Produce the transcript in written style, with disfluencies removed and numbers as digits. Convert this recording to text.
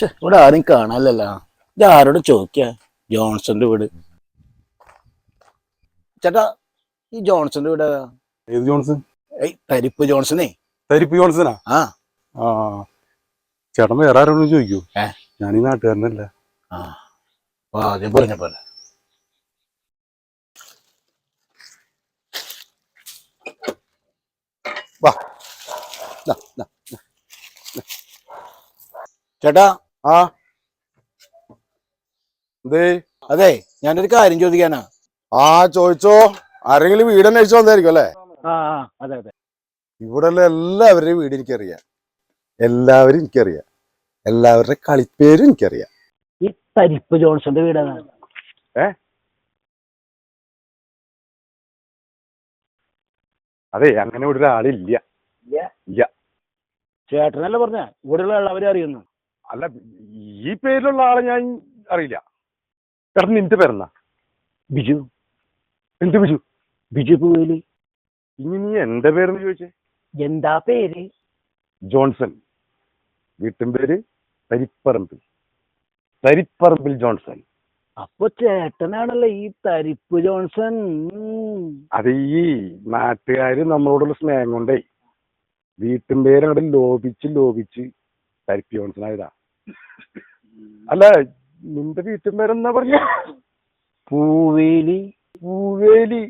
ഇവിടെ ആരും കാണാനല്ലോ. ഇത് ആരോട് ചോദിക്കാ? ജോൺസന്റെ വീട്. ചേട്ടാ, ഈ ജോൺസന്റെ വീട് ഏതാ? ഏത് ജോൺസൺ? തരിപ്പ് ജോൺസണേ. തരിപ്പ് ജോൺസനാ? ആ ആ ചേട്ടൻ വേറെ ആരോടും ചോദിക്കൂ. ഏ ഞാൻ ഈ നാട്ടുകാരനല്ല. ആ ആദ്യം പറഞ്ഞ പോലെ. വാ, ദാ, ദാ, ദാ. ചേട്ടാ, ആ എന്തേ? അതെ, ഞാനൊരു കാര്യം ചോദിക്കാനാ. ആ ചോദിച്ചോ. ആരെങ്കിലും വീട് അന്വേഷിച്ചു വന്നായിരിക്കും അല്ലേ? ആ അതെ അതെ. ഇവിടെ ഉള്ള എല്ലാവരുടെയും വീട് എനിക്കറിയാം. എല്ലാവരും എനിക്കറിയാം. എല്ലാവരുടെ കളിപ്പേരും എനിക്കറിയാം. ഈ തരിപ്പ് ജോൺസന്റെ വീട് ഏതാ? അതെ, അങ്ങനെ ഇവിടെ ഒരാളില്ല. ഇല്ല. ചേട്ടനല്ലേ പറഞ്ഞ ഇവിടെയുള്ള എല്ലാവരും അറിയുന്നു. അല്ല, ഈ പേരിലുള്ള ആളെ ഞാൻ അറിയില്ല. ചേട്ടൻ നിന്റെ പേരെന്നാ? ബിജു. എന്ത് ബിജു? ബിജു പൂവേലി. ഇനി നീ എന്റെ പേരെന്ന് ചോദിച്ചേ? എന്താ പേര്? ജോൺസൺ. വീട്ടും പേര് തരിപ്പറമ്പിൽ. തരിപ്പറമ്പിൽ ജോൺസൺ. അപ്പൊ ചേട്ടനാണല്ലേ ഈ തരിപ്പ് ജോൺസൺ. അത് ഈ നാട്ടുകാര് നമ്മളോടുള്ള സ്നേഹം കൊണ്ടേ വീട്ടും പേര് അവിടെ ലോപിച്ച് തരിപ്പ് ജോൺസൺ ആയതാ. അല്ല, നിന്റെ വീട്ടും പേരെന്നാ പറഞ്ഞ? പൂവേലി. പൂവേലി.